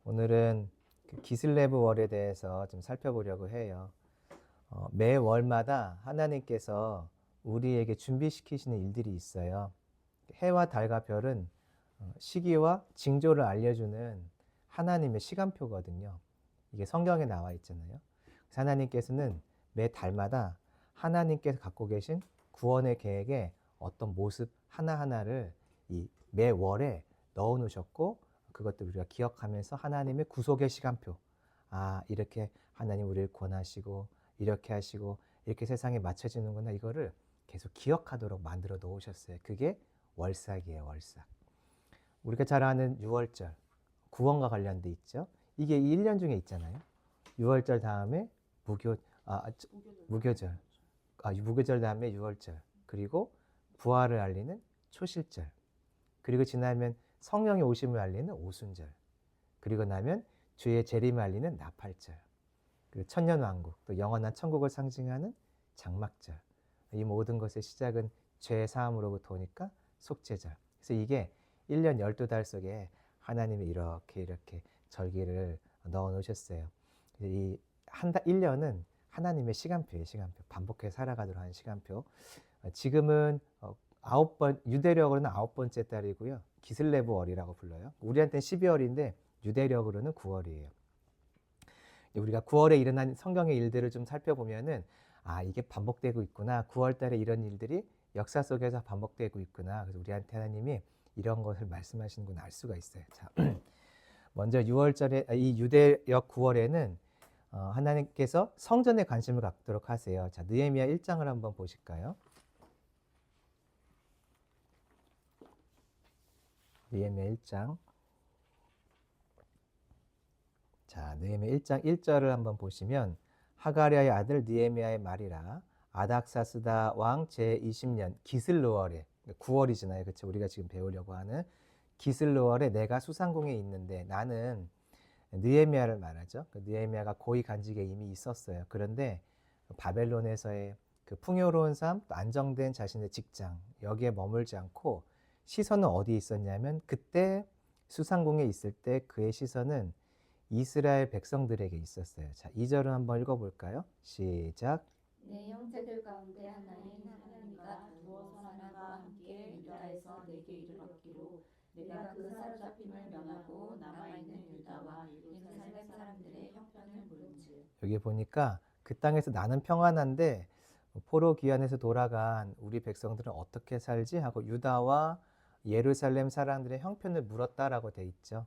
오늘은 그 기슬레브 월에 대해서 좀 살펴보려고 해요. 매 월마다 하나님께서 우리에게 준비시키시는 일들이 있어요. 해와 달과 별은 시기와 징조를 알려주는 하나님의 시간표거든요. 이게 성경에 나와 있잖아요. 그래서 하나님께서는 매 달마다 하나님께서 갖고 계신 구원의 계획에 어떤 모습 하나하나를 이 매 월에 넣어 놓으셨고, 그것들 우리가 기억하면서 하나님의 구속의 시간표, 이렇게 하나님 우리를 구원하시고 이렇게 하시고 이렇게 세상에 맞춰지는구나, 이거를 계속 기억하도록 만들어 놓으셨어요. 그게 월삭이에요. 월삭. 우리가 잘 아는 유월절, 구원과 관련돼 있죠. 이게 1년 중에 있잖아요. 유월절 다음에 무교 무교절, 무교절 다음에 유월절, 그리고 부활을 알리는 초실절, 그리고 지나면 성령의 오심을 알리는 오순절, 그리고 나면 주의 재림을 알리는 나팔절, 그리고 천년왕국, 또 영원한 천국을 상징하는 장막절. 이 모든 것의 시작은 죄 사함으로부터 오니까 속죄절. 그래서 이게 1년 12달 속에 하나님이 이렇게 절기를 넣어 놓으셨어요. 이 1년은 하나님의 시간표예요. 시간표. 반복해서 살아가도록 하는 시간표. 지금은 9번, 유대력으로는 9번째 달이고요. 기슬레브 월이라고 불러요. 우리한테는 12월인데 유대력으로는 9월이에요. 우리가 9월에 일어난 성경의 일들을 좀 살펴보면은 이게 반복되고 있구나. 9월 달에 이런 일들이 역사 속에서 반복되고 있구나. 그래서 우리한테 하나님이 이런 것을 말씀하시는구나 알 수가 있어요. 자, 먼저 6월절에 이 유대력 9월에는 하나님께서 성전에 관심을 갖도록 하세요. 자, 느헤미야 1장을 한번 보실까요? 느헤미야 1장. 자, 느헤미야 1장 1절을 한번 보시면, 하가랴의 아들 느헤미야의 말이라, 아닥사스다 왕 제20년 기슬르월에, 9월이잖아요. 그렇죠? 우리가 지금 배우려고 하는 기슬르월에 내가 수상궁에 있는데, 나는 느헤미야를 말하죠. 그 느헤미야가 고위 간직에 이미 있었어요. 그런데 바벨론에서의 그 풍요로운 삶, 또 안정된 자신의 직장, 여기에 머물지 않고 시선은 어디에 있었냐면, 그때 수상궁에 있을 때 그의 시선은 이스라엘 백성들에게 있었어요. 자, 2절은 한번 읽어볼까요? 시작. 내 형제들 가운데 하나인 하나님과 두어 사람과 함께 유다에서 내게 이르렀기로 내가 그 사로잡힘을 면하고 남아있는 유다와 예루살렘 사람들의 형편을 물은즉. 여기 보니까 그 땅에서 나는 평안한데 포로 귀환에서 돌아간 우리 백성들은 어떻게 살지 하고 유다와 예루살렘 사람들의 형편을 물었다라고 돼 있죠.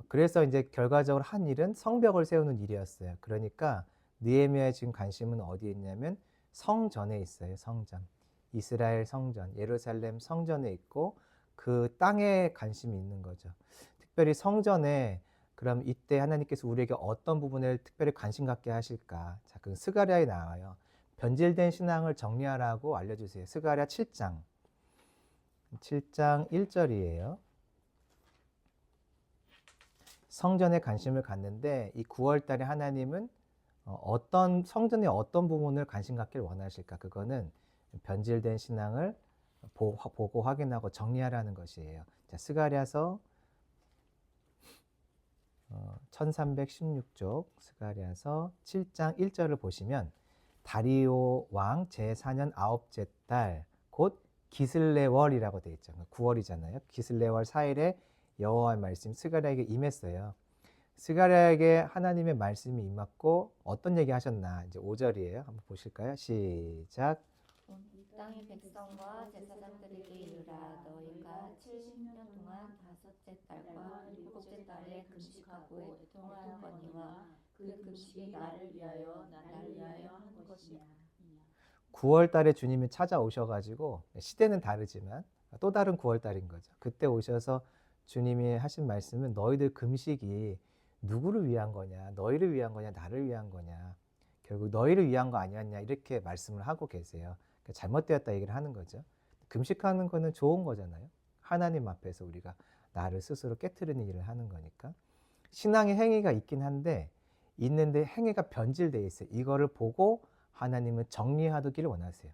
그래서 이제 결과적으로 한 일은 성벽을 세우는 일이었어요. 그러니까 느헤미야의 지금 관심은 어디에 있냐면 성전에 있어요. 성전. 이스라엘 성전, 예루살렘 성전에 있고 그 땅에 관심이 있는 거죠. 특별히 성전에, 그럼 이때 하나님께서 우리에게 어떤 부분을 특별히 관심 갖게 하실까? 자, 그 스가랴에 나와요. 변질된 신앙을 정리하라고 알려주세요. 스가랴 7장 1절이에요. 성전에 관심을 갖는데 이 9월 달에 하나님은 어떤 성전의 어떤 부분을 관심 갖기를 원하실까? 그거는 변질된 신앙을 보고 확인하고 정리하라는 것이에요. 자, 스가랴서 1316쪽 스가랴서 7장 1절을 보시면, 다리오 왕 제4년 9째 달 곧 기슬레월이라고 되어 있죠. 9월이잖아요. 기슬레월 4일에 여호와의 말씀 스가랴에게 임했어요. 스가랴에게 하나님의 말씀이 임했고 어떤 얘기 하셨나? 이제 5절이에요. 한번 보실까요? 시작. 이 땅의 백성과 제사장들에게 이르라. 너희가 70년 동안 다섯째 달과 일곱째 달에 금식하고 애통하였거니와 그 금식이 나를 위하여 한 것이냐. 9월 달에 주님이 찾아오셔가지고, 시대는 다르지만 또 다른 9월 달인 거죠. 그때 오셔서 주님이 하신 말씀은, 너희들 금식이 누구를 위한 거냐, 너희를 위한 거냐, 나를 위한 거냐, 결국 너희를 위한 거 아니었냐, 이렇게 말씀을 하고 계세요. 그러니까 잘못되었다 얘기를 하는 거죠. 금식하는 거는 좋은 거잖아요. 하나님 앞에서 우리가 나를 스스로 깨트리는 일을 하는 거니까. 신앙의 행위가 있긴 한데, 있는데 행위가 변질되어 있어요. 이거를 보고 하나님은 정리하기를 원하세요.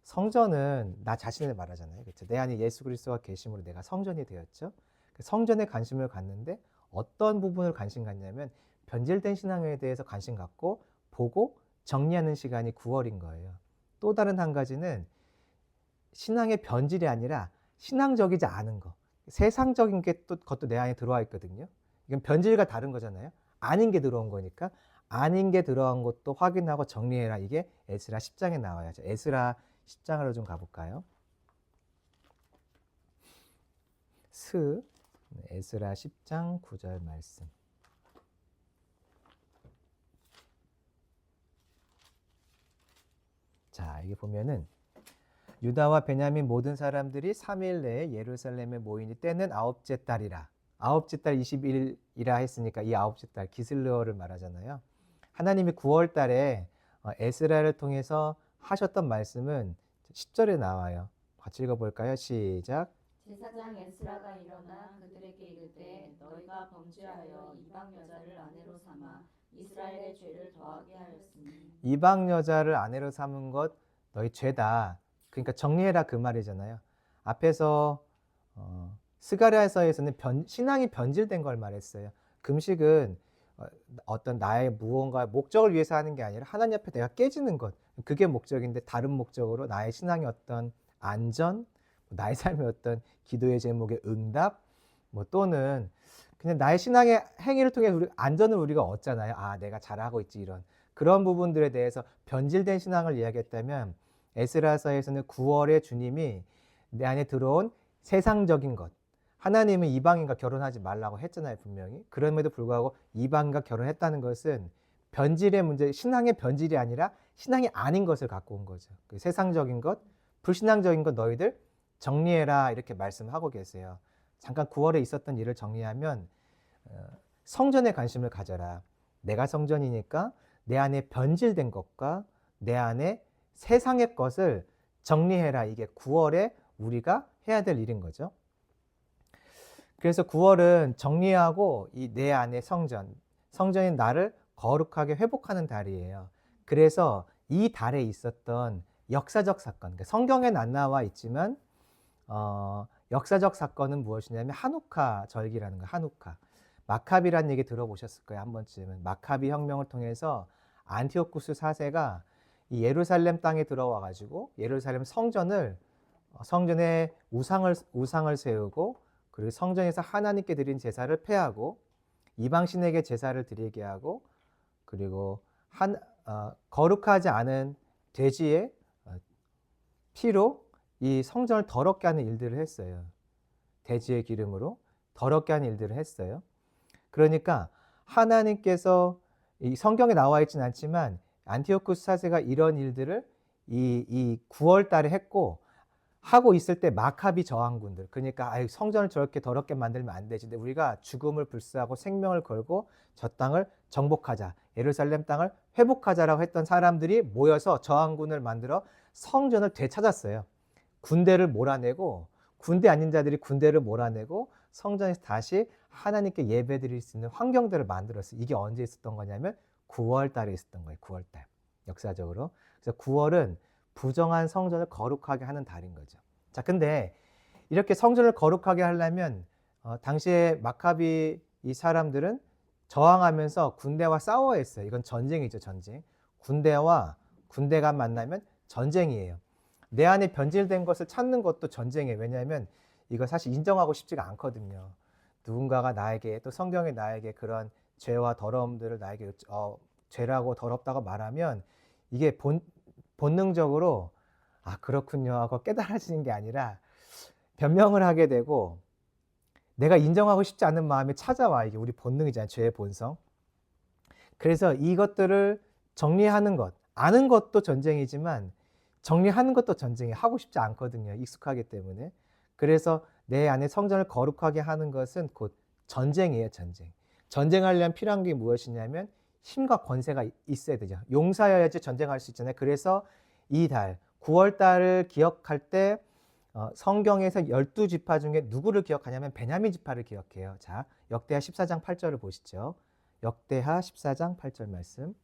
성전은 나 자신을 말하잖아요. 그렇죠? 내 안에 예수 그리스도가 계심으로 내가 성전이 되었죠. 성전에 관심을 갖는데 어떤 부분을 관심 갖냐면 변질된 신앙에 대해서 관심 갖고 보고 정리하는 시간이 9월인 거예요. 또 다른 한 가지는 신앙의 변질이 아니라 신앙적이지 않은 거, 세상적인 게 또 그것도 내 안에 들어와 있거든요. 이건 변질과 다른 거잖아요. 아닌 게 들어온 거니까 아닌 게 들어온 것도 확인하고 정리해라. 이게 에스라 10장에 나와요. 에스라 10장으로 좀 가볼까요? 에스라 10장 9절 말씀. 자, 여기 보면은 유다와 베냐민 모든 사람들이 3일 내에 예루살렘에 모이니 때는 아홉째 달이라. 아홉째 달 20일이라 했으니까 이 아홉째 달 기슬레월을 말하잖아요. 하나님이 9월 달에 에스라를 통해서 하셨던 말씀은 10절에 나와요. 같이 읽어볼까요? 시작. 제사장 에스라가 일어나 그들에게 이르되 너희가 범죄하여 이방 여자를 아내로 삼아 이스라엘의 죄를 더하게 하였으니 이방 여자를 아내로 삼은 것 너희 죄다. 그러니까 정리해라 그 말이잖아요. 앞에서 스가랴서에서는 신앙이 변질된 걸 말했어요. 금식은 어떤 나의 무언가 목적을 위해서 하는 게 아니라 하나님 앞에 내가 깨지는 것, 그게 목적인데 다른 목적으로 나의 신앙의 어떤 안전, 나의 삶의 어떤 기도의 제목의 응답, 또는 그냥 나의 신앙의 행위를 통해 안전을 우리가 얻잖아요. 아, 내가 잘하고 있지, 이런 그런 부분들에 대해서 변질된 신앙을 이야기했다면 에스라서에서는 9월에 주님이 내 안에 들어온 세상적인 것, 하나님은 이방인과 결혼하지 말라고 했잖아요, 분명히. 그럼에도 불구하고 이방인과 결혼했다는 것은 변질의 문제, 신앙의 변질이 아니라 신앙이 아닌 것을 갖고 온 거죠. 그 세상적인 것, 불신앙적인 것 너희들 정리해라, 이렇게 말씀하고 계세요. 잠깐 9월에 있었던 일을 정리하면 성전에 관심을 가져라. 내가 성전이니까 내 안에 변질된 것과 내 안에 세상의 것을 정리해라. 이게 9월에 우리가 해야 될 일인 거죠. 그래서 9월은 정리하고 이 내 안의 성전인 나를 거룩하게 회복하는 달이에요. 그래서 이 달에 있었던 역사적 사건, 그러니까 성경에는 안 나와 있지만 역사적 사건은 무엇이냐면 하누카 절기라는 거예요. 하누카. 마카비라는 얘기 들어보셨을 거예요. 한 번쯤은. 마카비 혁명을 통해서 안티오쿠스 4세가 이 예루살렘 땅에 들어와 가지고 예루살렘 성전에 우상을 세우고, 그리고 성전에서 하나님께 드린 제사를 폐하고 이방신에게 제사를 드리게 하고, 그리고 거룩하지 않은 돼지의 피로 이 성전을 더럽게 하는 일들을 했어요. 돼지의 기름으로 더럽게 하는 일들을 했어요. 그러니까 하나님께서 이 성경에 나와 있지는 않지만 안티오쿠스 4세가 이런 일들을 이 9월 달에 했고, 하고 있을 때 마카비 저항군들, 그러니까 성전을 저렇게 더럽게 만들면 안 되지, 근데 우리가 죽음을 불사하고 생명을 걸고 저 땅을 정복하자, 예루살렘 땅을 회복하자라고 했던 사람들이 모여서 저항군을 만들어 성전을 되찾았어요. 군대를 몰아내고, 군대 아닌 자들이 군대를 몰아내고 성전에서 다시 하나님께 예배드릴 수 있는 환경들을 만들었어요. 이게 언제 있었던 거냐면 9월 달에 있었던 거예요. 9월 달. 역사적으로. 그래서 9월은 부정한 성전을 거룩하게 하는 달인 거죠. 자, 근데 이렇게 성전을 거룩하게 하려면 당시에 마카비 이 사람들은 저항하면서 군대와 싸워야 했어요. 이건 전쟁이죠, 전쟁. 군대가 만나면 전쟁이에요. 내 안에 변질된 것을 찾는 것도 전쟁이에요. 왜냐하면 이거 사실 인정하고 싶지가 않거든요. 누군가가 나에게, 또 성경이 나에게 그런 죄와 더러움들을 나에게 죄라고 더럽다고 말하면 이게 본능적으로 그렇군요 하고 깨달아지는 게 아니라 변명을 하게 되고, 내가 인정하고 싶지 않은 마음이 찾아와. 이게 우리 본능이잖아요. 죄의 본성. 그래서 이것들을 정리하는 것, 아는 것도 전쟁이지만 정리하는 것도 전쟁이 하고 싶지 않거든요. 익숙하기 때문에. 그래서 내 안에 성전을 거룩하게 하는 것은 곧 전쟁이에요. 전쟁. 전쟁하려면 필요한 게 무엇이냐면 힘과 권세가 있어야 되죠. 용사여야지 전쟁할 수 있잖아요. 그래서 이 달 9월 달을 기억할 때 성경에서 12지파 중에 누구를 기억하냐면 베냐민 지파를 기억해요. 자, 역대하 14장 8절을 보시죠. 역대하 14장 8절 말씀.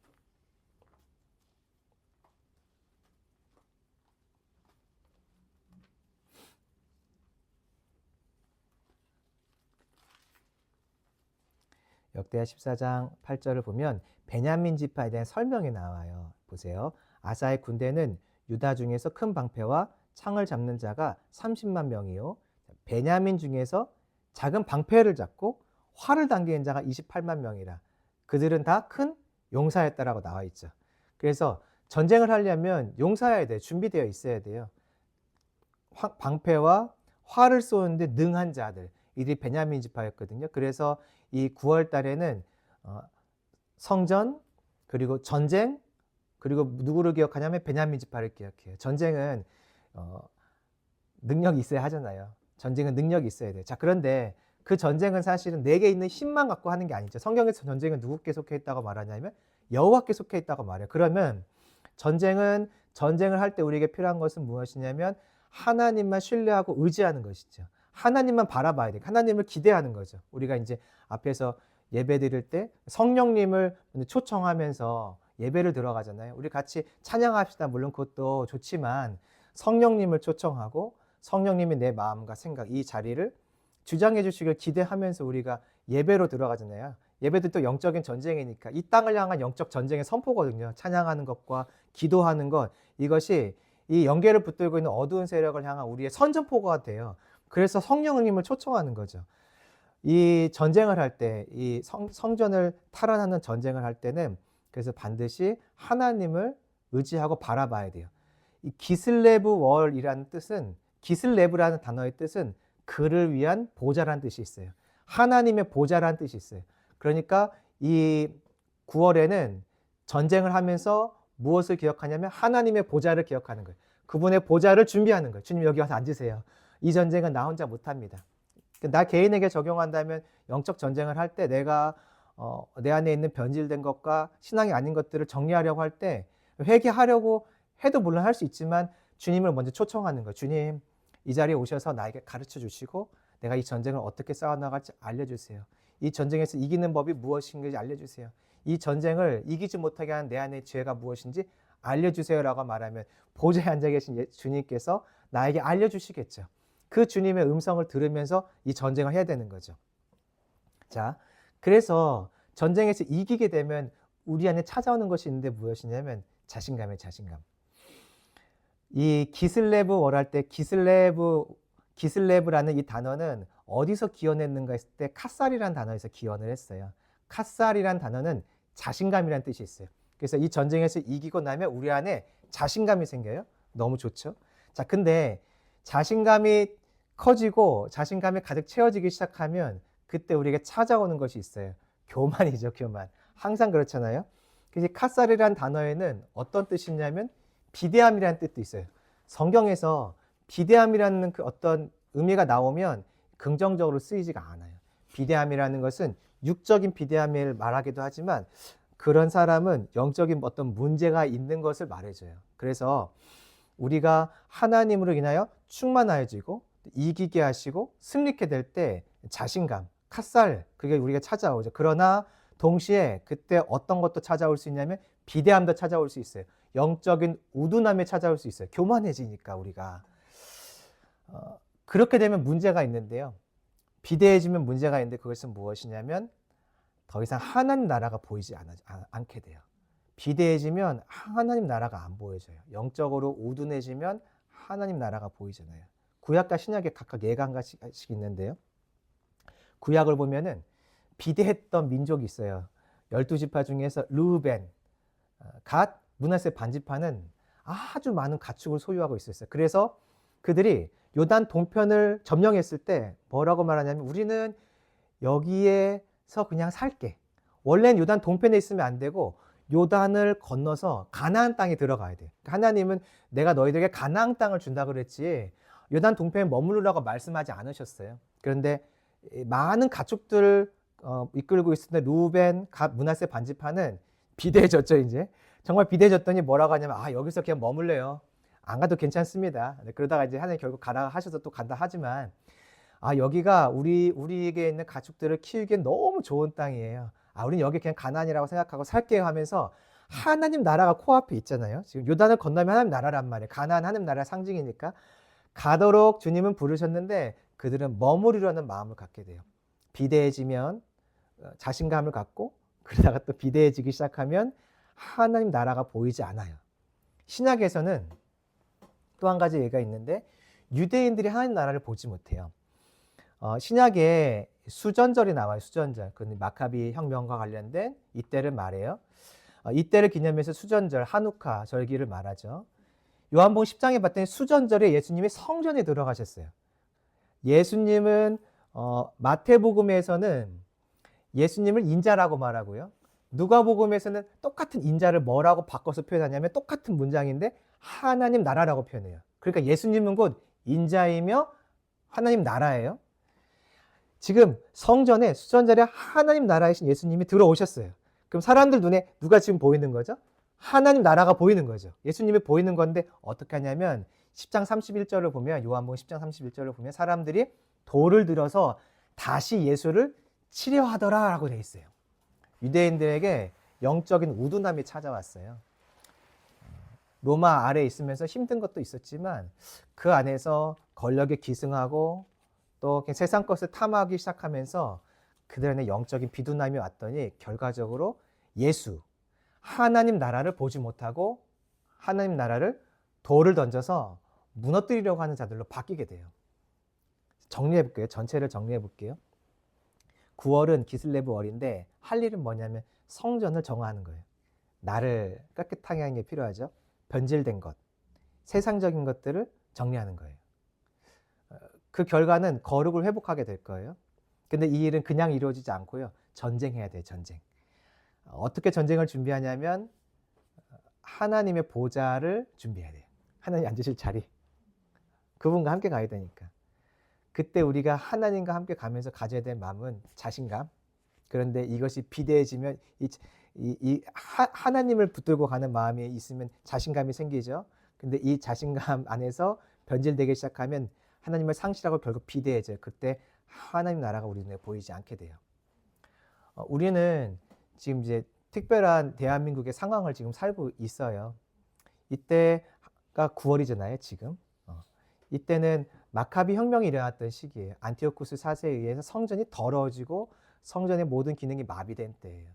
역대하 14장 8절을 보면 베냐민 지파에 대한 설명이 나와요. 보세요. 아사의 군대는 유다 중에서 큰 방패와 창을 잡는 자가 30만 명이요. 베냐민 중에서 작은 방패를 잡고 활을 당기는 자가 28만 명이라. 그들은 다 큰 용사였다라고 나와 있죠. 그래서 전쟁을 하려면 용사여야 돼요. 준비되어 있어야 돼요. 방패와 활을 쏘는데 능한 자들, 이들이 베냐민 지파였거든요. 그래서 이 9월 달에는 성전, 그리고 전쟁, 그리고 누구를 기억하냐면 베냐민 지파를 기억해요. 전쟁은 능력이 있어야 하잖아요. 전쟁은 능력이 있어야 돼요. 자, 그런데 그 전쟁은 사실은 내게 있는 힘만 갖고 하는 게 아니죠. 성경에서 전쟁은 누구께 속해 있다고 말하냐면 여호와께 속해 있다고 말해요. 그러면 전쟁을 할 때 우리에게 필요한 것은 무엇이냐면 하나님만 신뢰하고 의지하는 것이죠. 하나님만 바라봐야 돼요. 하나님을 기대하는 거죠. 우리가 이제 앞에서 예배 드릴 때 성령님을 초청하면서 예배를 들어가잖아요. 우리 같이 찬양합시다. 물론 그것도 좋지만 성령님을 초청하고 성령님이 내 마음과 생각, 이 자리를 주장해 주시길 기대하면서 우리가 예배로 들어가잖아요. 예배도 또 영적인 전쟁이니까 이 땅을 향한 영적 전쟁의 선포거든요. 찬양하는 것과 기도하는 것, 이것이 이 영계를 붙들고 있는 어두운 세력을 향한 우리의 선전포고가 돼요. 그래서 성령님을 초청하는 거죠. 이 전쟁을 할 때, 이 성전을 탈환하는 전쟁을 할 때는 그래서 반드시 하나님을 의지하고 바라봐야 돼요. 이 기슬레브 월이라는 뜻은, 기슬레브라는 단어의 뜻은 그를 위한 보좌라는 뜻이 있어요. 하나님의 보좌라는 뜻이 있어요. 그러니까 이 9월에는 전쟁을 하면서 무엇을 기억하냐면 하나님의 보좌를 기억하는 거예요. 그분의 보좌를 준비하는 거예요. 주님 여기 와서 앉으세요. 이 전쟁은 나 혼자 못합니다. 나 개인에게 적용한다면 영적 전쟁을 할 때 내가 내 안에 있는 변질된 것과 신앙이 아닌 것들을 정리하려고 할 때 회개하려고 해도 물론 할 수 있지만 주님을 먼저 초청하는 거예요. 주님, 이 자리에 오셔서 나에게 가르쳐 주시고 내가 이 전쟁을 어떻게 싸워나갈지 알려주세요. 이 전쟁에서 이기는 법이 무엇인지 알려주세요. 이 전쟁을 이기지 못하게 하는 내 안의 죄가 무엇인지 알려주세요라고 말하면 보좌에 앉아 계신 주님께서 나에게 알려주시겠죠. 그 주님의 음성을 들으면서 이 전쟁을 해야 되는 거죠. 자, 그래서 전쟁에서 이기게 되면 우리 안에 찾아오는 것이 있는데 무엇이냐면 자신감이에요. 자신감. 이 기슬레브 월할 때 기슬레브라는 이 단어는 어디서 기원했는가 했을 때 갓살이라는 단어에서 기원을 했어요. 갓살이라는 단어는 자신감이라는 뜻이 있어요. 그래서 이 전쟁에서 이기고 나면 우리 안에 자신감이 생겨요. 너무 좋죠. 자, 근데 자신감이 커지고 자신감이 가득 채워지기 시작하면 그때 우리에게 찾아오는 것이 있어요. 교만이죠, 교만. 항상 그렇잖아요. 그래서 갓살이라는 단어에는 어떤 뜻이 있냐면 비대함이라는 뜻도 있어요. 성경에서 비대함이라는 그 어떤 의미가 나오면 긍정적으로 쓰이지가 않아요. 비대함이라는 것은 육적인 비대함을 말하기도 하지만 그런 사람은 영적인 어떤 문제가 있는 것을 말해줘요. 그래서 우리가 하나님으로 인하여 충만하여지고 이기게 하시고 승리케 될 때 자신감, 갓살, 그게 우리가 찾아오죠. 그러나 동시에 그때 어떤 것도 찾아올 수 있냐면 비대함도 찾아올 수 있어요. 영적인 우둔함에 찾아올 수 있어요. 교만해지니까 우리가. 그렇게 되면 문제가 있는데요. 비대해지면 문제가 있는데 그것은 무엇이냐면 더 이상 하나님 나라가 보이지 않게 돼요. 비대해지면 하나님 나라가 안 보여져요. 영적으로 우둔해지면 하나님 나라가 보이잖아요. 구약과 신약에 각각 예가 한 가지씩 있는데요. 구약을 보면은 비대했던 민족이 있어요. 12지파 중에서 르우벤, 갓, 므낫세 반지파는 아주 많은 가축을 소유하고 있었어요. 그래서 그들이 요단 동편을 점령했을 때 뭐라고 말하냐면 우리는 여기에서 그냥 살게. 원래는 요단 동편에 있으면 안 되고 요단을 건너서 가나안 땅에 들어가야 돼. 하나님은 내가 너희들에게 가나안 땅을 준다 그랬지 요단 동편에 머무르라고 말씀하지 않으셨어요. 그런데 많은 가축들을 이끌고 있었는데 루벤, 갓, 므낫세 반지파는 비대해졌죠. 이제 정말 비대해졌더니 뭐라고 하냐면 여기서 그냥 머물래요. 안 가도 괜찮습니다. 그러다가 이제 하나님 결국 가라 하셔서 또 간다 하지만 여기가 우리에게 있는 가축들을 키우기엔 너무 좋은 땅이에요. 우리는 여기 그냥 가나안이라고 생각하고 살게요 하면서 하나님 나라가 코앞에 있잖아요. 지금 요단을 건너면 하나님 나라란 말이에요. 가나안 하나님 나라의 상징이니까 가도록 주님은 부르셨는데 그들은 머무르려는 마음을 갖게 돼요. 비대해지면 자신감을 갖고 그러다가 또 비대해지기 시작하면 하나님 나라가 보이지 않아요. 신약에서는 또 한 가지 예가 있는데 유대인들이 하나님 나라를 보지 못해요. 신약에 수전절이 나와요. 수전절. 그 마카비 혁명과 관련된 이때를 말해요. 이때를 기념해서 수전절, 하누카 절기를 말하죠. 요한복음 10장에 봤더니 수전절에 예수님이 성전에 들어가셨어요. 예수님은 마태복음에서는 예수님을 인자라고 말하고요. 누가복음에서는 똑같은 인자를 뭐라고 바꿔서 표현하냐면 똑같은 문장인데 하나님 나라라고 표현해요. 그러니까 예수님은 곧 인자이며 하나님 나라예요. 지금 성전에 수전절에 하나님 나라이신 예수님이 들어오셨어요. 그럼 사람들 눈에 누가 지금 보이는 거죠? 하나님 나라가 보이는 거죠. 예수님이 보이는 건데 어떻게 하냐면 10장 31절을 보면 요한복음 10장 31절을 보면 사람들이 돌을 들어서 다시 예수를 치려하더라라고 돼 있어요. 유대인들에게 영적인 우둔함이 찾아왔어요. 로마 아래에 있으면서 힘든 것도 있었지만 그 안에서 권력에 기승하고 또 세상 것을 탐하기 시작하면서 그들 안에 영적인 비둔함이 왔더니 결과적으로 예수, 하나님 나라를 보지 못하고 하나님 나라를 돌을 던져서 무너뜨리려고 하는 자들로 바뀌게 돼요. 정리해 볼게요. 전체를 정리해 볼게요. 9월은 기슬레브 월인데 할 일은 뭐냐면 성전을 정화하는 거예요. 나를 깨끗하게 하는 게 필요하죠. 변질된 것, 세상적인 것들을 정리하는 거예요. 그 결과는 거룩을 회복하게 될 거예요. 근데 이 일은 그냥 이루어지지 않고요. 전쟁해야 돼요. 전쟁. 어떻게 전쟁을 준비하냐면 하나님의 보좌를 준비해야 돼요. 하나님 앉으실 자리. 그분과 함께 가야 되니까. 그때 우리가 하나님과 함께 가면서 가져야 될 마음은 자신감. 그런데 이것이 비대해지면 하나님을 붙들고 가는 마음이 있으면 자신감이 생기죠. 근데 이 자신감 안에서 변질되기 시작하면 하나님을 상실하고 결국 비대해져요. 그때 하나님 나라가 우리 눈에 보이지 않게 돼요. 우리는 지금 이제 특별한 대한민국의 상황을 지금 살고 있어요. 이때가 9월이잖아요, 지금. 이때는 마카비 혁명이 일어났던 시기예요. 안티오쿠스 4세에 의해서 성전이 더러워지고 성전의 모든 기능이 마비된 때예요.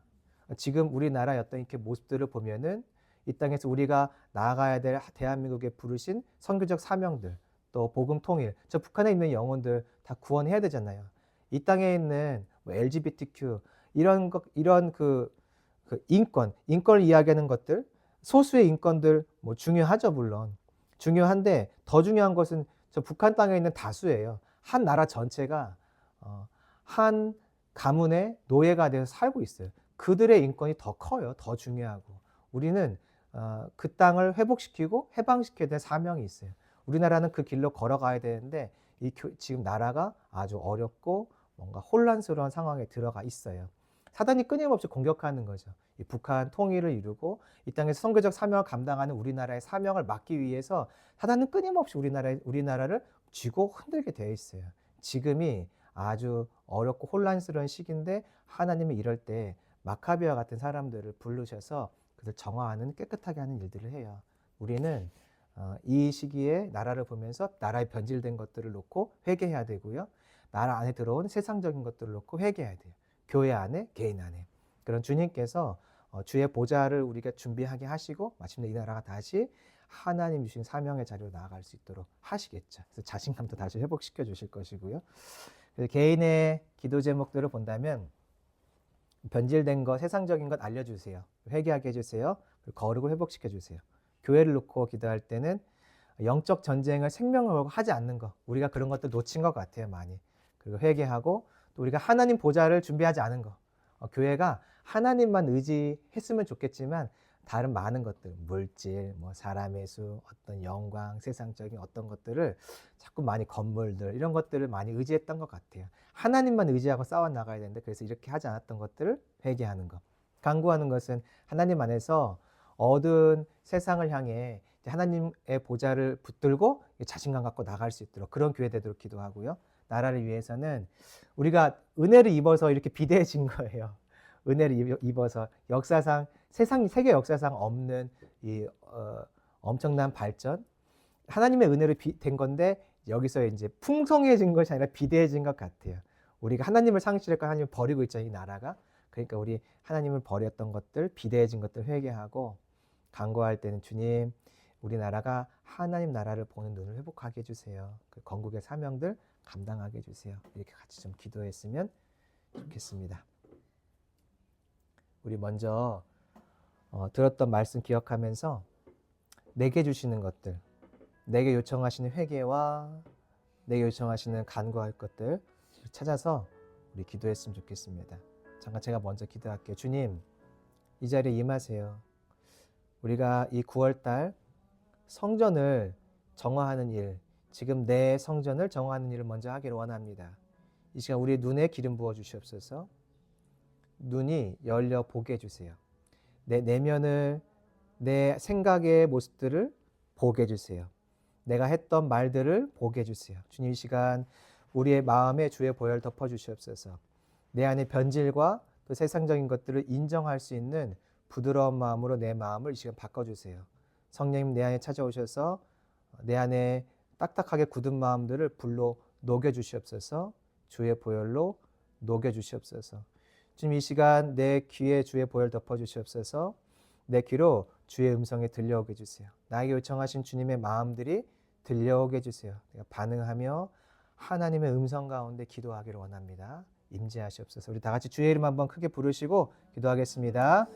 지금 우리나라의 어떤 이렇게 모습들을 보면은 이 땅에서 우리가 나아가야 될 대한민국에 부르신 선교적 사명들, 또 복음 통일, 저 북한에 있는 영혼들 다 구원해야 되잖아요. 이 땅에 있는 뭐 LGBTQ 이런 그 인권을 이야기하는 것들, 소수의 인권들 뭐 중요하죠, 물론. 중요한데 더 중요한 것은 저 북한 땅에 있는 다수예요. 한 나라 전체가 한 가문의 노예가 되어서 살고 있어요. 그들의 인권이 더 커요. 더 중요하고. 우리는 그 땅을 회복시키고 해방시켜야 될 사명이 있어요. 우리나라는 그 길로 걸어가야 되는데 지금 나라가 아주 어렵고 뭔가 혼란스러운 상황에 들어가 있어요. 사단이 끊임없이 공격하는 거죠. 이 북한 통일을 이루고 이 땅에서 선교적 사명을 감당하는 우리나라의 사명을 막기 위해서 사단은 끊임없이 우리나라를 쥐고 흔들게 되어 있어요. 지금이 아주 어렵고 혼란스러운 시기인데 하나님은 이럴 때 마카비와 같은 사람들을 부르셔서 그들 정화하는 깨끗하게 하는 일들을 해요. 우리는 이 시기에 나라를 보면서 나라에 변질된 것들을 놓고 회개해야 되고요. 나라 안에 들어온 세상적인 것들을 놓고 회개해야 돼요. 교회 안에, 개인 안에. 그런 주님께서 주의 보좌를 우리가 준비하게 하시고 마침내 이 나라가 다시 하나님 주신 사명의 자리로 나아갈 수 있도록 하시겠죠. 그래서 자신감도 다시 회복시켜 주실 것이고요. 그래서 개인의 기도 제목들을 본다면 변질된 것, 세상적인 것 알려주세요. 회개하게 해주세요. 거룩을 회복시켜 주세요. 교회를 놓고 기도할 때는 영적 전쟁을 생명을 걸고 하지 않는 것. 우리가 그런 것들 놓친 것 같아요, 많이. 그리고 회개하고 또 우리가 하나님 보좌를 준비하지 않은 것. 교회가 하나님만 의지했으면 좋겠지만 다른 많은 것들, 물질, 뭐 사람의 수, 어떤 영광, 세상적인 어떤 것들을 자꾸 많이 건물들 이런 것들을 많이 의지했던 것 같아요. 하나님만 의지하고 싸워 나가야 되는데 그래서 이렇게 하지 않았던 것들을 회개하는 것. 간구하는 것은 하나님 안에서 얻은 세상을 향해 하나님의 보좌를 붙들고 자신감 갖고 나갈 수 있도록 그런 교회 되도록 기도하고요. 나라를 위해서는 우리가 은혜를 입어서 이렇게 비대해진 거예요. 은혜를 입어서 역사상 세계 역사상 없는 이 엄청난 발전, 하나님의 은혜로 된 건데 여기서 이제 풍성해진 것이 아니라 비대해진 것 같아요. 우리가 하나님을 상실했고 하나님을 버리고 있잖아요, 이 나라가. 그러니까 우리 하나님을 버렸던 것들, 비대해진 것들 회개하고 간구할 때는 주님, 우리나라가 하나님 나라를 보는 눈을 회복하게 해주세요. 그 건국의 사명들 감당하게 해주세요. 이렇게 같이 좀 기도했으면 좋겠습니다. 우리 먼저 들었던 말씀 기억하면서 내게 주시는 것들, 내게 요청하시는 회개와 내게 요청하시는 간구할 것들 찾아서 우리 기도했으면 좋겠습니다. 잠깐 제가 먼저 기도할게요. 주님, 이 자리에 임하세요. 우리가 이 9월달 성전을 정화하는 일, 지금 내 성전을 정화하는 일을 먼저 하기를 원합니다. 이 시간 우리의 눈에 기름 부어 주시옵소서. 눈이 열려 보게 해주세요. 내 내면을, 내 생각의 모습들을 보게 해주세요. 내가 했던 말들을 보게 해주세요. 주님, 이 시간 우리의 마음에 주의 보혈 덮어 주시옵소서. 내 안의 변질과 또 세상적인 것들을 인정할 수 있는 부드러운 마음으로 내 마음을 이 시간 바꿔주세요. 성령님 내 안에 찾아오셔서 내 안에 딱딱하게 굳은 마음들을 불로 녹여주시옵소서. 주의 보혈로 녹여주시옵소서. 주님, 이 시간 내 귀에 주의 보혈 덮어주시옵소서. 내 귀로 주의 음성에 들려오게 해주세요. 나에게 요청하신 주님의 마음들이 들려오게 해주세요. 내가 반응하며 하나님의 음성 가운데 기도하기를 원합니다. 임재하시옵소서. 우리 다 같이 주의 이름 한번 크게 부르시고 기도하겠습니다.